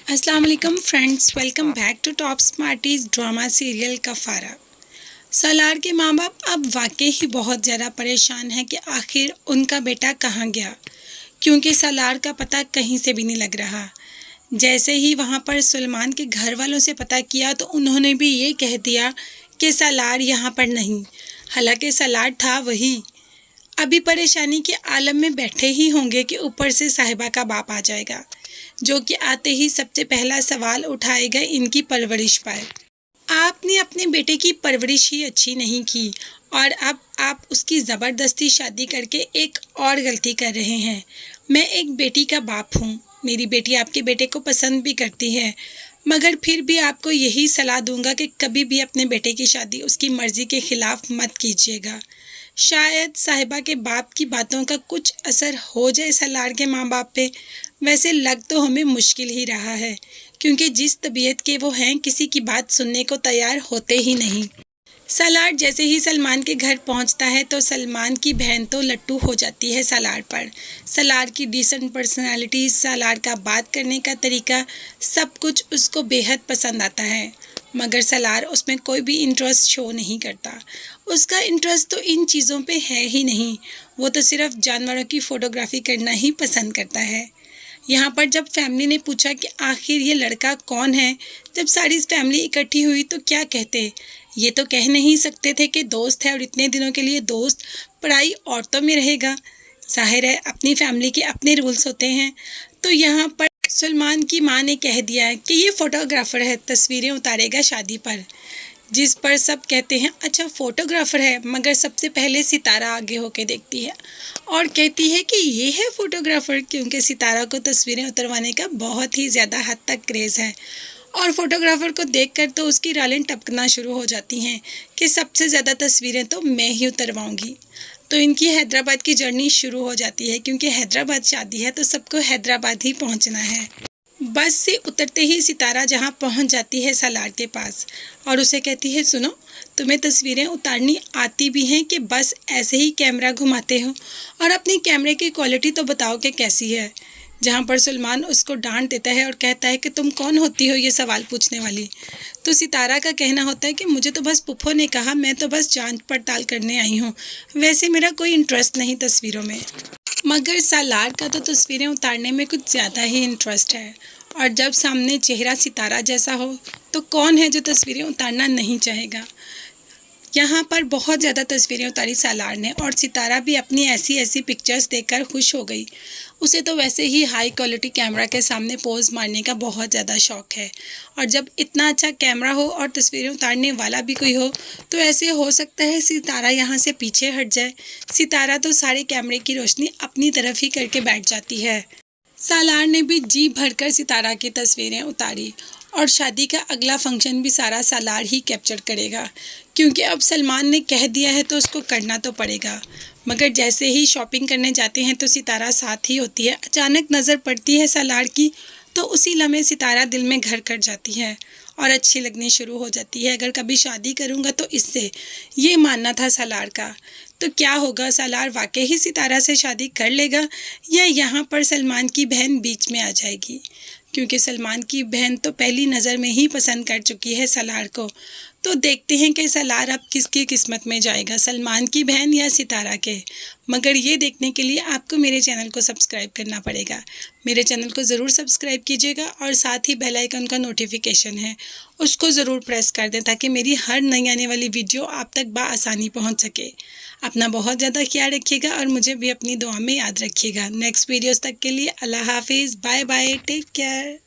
अस्सलाम वालेकुम friends, welcome back to top smarties drama serial Kaffara. Salar के माँ बाप अब वाकई ही बहुत ज़्यादा परेशान हैं कि आखिर उनका बेटा कहाँ गया, क्योंकि सालार का पता कहीं से भी नहीं लग रहा। जैसे ही वहाँ पर सुलेमान के घर वालों से पता किया तो उन्होंने भी ये कह दिया कि सालार यहाँ पर नहीं, हालांकि सालार था वही। अभी परेशानी के आलम में बैठे ही होंगे कि ऊपर से साहिबा का बाप आ जाएगा, जो कि आते ही सबसे पहला सवाल उठाएगा इनकी परवरिश पर। आपने अपने बेटे की परवरिश ही अच्छी नहीं की और अब आप उसकी ज़बरदस्ती शादी करके एक और गलती कर रहे हैं। मैं एक बेटी का बाप हूँ, मेरी बेटी आपके बेटे को पसंद भी करती है, मगर फिर भी आपको यही सलाह दूंगा कि कभी भी अपने बेटे की शादी उसकी मर्ज़ी के ख़िलाफ़ मत कीजिएगा। शायद साहिबा के बाप की बातों का कुछ असर हो जाए सालार के माँ बाप पे। वैसे लग तो हमें मुश्किल ही रहा है, क्योंकि जिस तबीयत के वो हैं किसी की बात सुनने को तैयार होते ही नहीं। सालार जैसे ही सलमान के घर पहुंचता है तो सलमान की बहन तो लट्टू हो जाती है सालार पर। सालार की डिसेंट पर्सनालिटी, सालार का बात करने का तरीका, सब कुछ उसको बेहद पसंद आता है, मगर सालार उसमें कोई भी इंटरेस्ट शो नहीं करता। उसका इंटरेस्ट तो इन चीज़ों पे है ही नहीं, वो तो सिर्फ जानवरों की फ़ोटोग्राफी करना ही पसंद करता है। यहाँ पर जब फैमिली ने पूछा कि आखिर ये लड़का कौन है, जब सारी फैमिली इकट्ठी हुई तो क्या कहते? ये तो कह नहीं सकते थे कि दोस्त है और इतने दिनों के लिए दोस्त पराई औरतों में रहेगा। जाहिर है अपनी फैमिली के अपने रूल्स होते हैं। तो यहाँ पर सलमान की माँ ने कह दिया कि ये फ़ोटोग्राफ़र है, तस्वीरें उतारेगा शादी पर। जिस पर सब कहते हैं अच्छा फ़ोटोग्राफ़र है, मगर सबसे पहले सितारा आगे होके देखती है और कहती है कि ये है फ़ोटोग्राफ़र, क्योंकि सितारा को तस्वीरें उतरवाने का बहुत ही ज़्यादा हद तक क्रेज़ है। और फ़ोटोग्राफ़र को देखकर तो उसकी रालें टपकना शुरू हो जाती हैं कि सबसे ज़्यादा तस्वीरें तो मैं ही उतरवाऊँगी। तो इनकी हैदराबाद की जर्नी शुरू हो जाती है, क्योंकि हैदराबाद शादी है तो सबको हैदराबाद ही पहुंचना है। बस से उतरते ही सितारा जहां पहुंच जाती है सालार के पास और उसे कहती है, सुनो, तुम्हें तस्वीरें उतारनी आती भी हैं कि बस ऐसे ही कैमरा घुमाते हो, और अपनी कैमरे की क्वालिटी तो बताओ कि कैसी है। जहां पर सलमान उसको डांट देता है और कहता है कि तुम कौन होती हो ये सवाल पूछने वाली। तो सितारा का कहना होता है कि मुझे तो बस पुप्पो ने कहा, मैं तो बस जांच पड़ताल करने आई हूँ, वैसे मेरा कोई इंटरेस्ट नहीं तस्वीरों में। मगर सालार का तो तस्वीरें उतारने में कुछ ज़्यादा ही इंटरेस्ट है, और जब सामने चेहरा सितारा जैसा हो तो कौन है जो तस्वीरें उतारना नहीं चाहेगा। यहाँ पर बहुत ज़्यादा तस्वीरें उतारी सालार ने, और सितारा भी अपनी ऐसी ऐसी पिक्चर्स देखकर खुश हो गई। उसे तो वैसे ही हाई क्वालिटी कैमरा के सामने पोज मारने का बहुत ज़्यादा शौक है, और जब इतना अच्छा कैमरा हो और तस्वीरें उतारने वाला भी कोई हो तो ऐसे हो सकता है सितारा यहाँ से पीछे हट जाए। सितारा तो सारे कैमरे की रोशनी अपनी तरफ ही करके बैठ जाती है। सालार ने भी जी भरकर सितारा की तस्वीरें उतारी, और शादी का अगला फंक्शन भी सारा सालार ही कैप्चर करेगा, क्योंकि अब सलमान ने कह दिया है तो उसको करना तो पड़ेगा। मगर जैसे ही शॉपिंग करने जाते हैं तो सितारा साथ ही होती है। अचानक नज़र पड़ती है सालार की तो उसी लम्हे सितारा दिल में घर कर जाती है और अच्छी लगनी शुरू हो जाती है। अगर कभी शादी करूँगा तो इससे, ये मानना था सालार का। तो क्या होगा, सालार वाकई ही सितारा से शादी कर लेगा या यहाँ पर सलमान की बहन बीच में आ जाएगी, क्योंकि सलमान की बहन तो पहली नज़र में ही पसंद कर चुकी है सालार को। तो देखते हैं कि सालार अब किसकी किस्मत में जाएगा, सलमान की बहन या सितारा के। मगर ये देखने के लिए आपको मेरे चैनल को सब्सक्राइब करना पड़ेगा। मेरे चैनल को ज़रूर सब्सक्राइब कीजिएगा, और साथ ही बेल आइकन का नोटिफिकेशन है उसको ज़रूर प्रेस कर दें, ताकि मेरी हर नई आने वाली वीडियो आप तक बआसानी पहुँच सके। अपना बहुत ज़्यादा ख्याल रखिएगा और मुझे भी अपनी दुआ में याद रखिएगा। नेक्स्ट वीडियोज़ तक के लिए अल्लाह हाफिज़, बाय बाय, टेक केयर।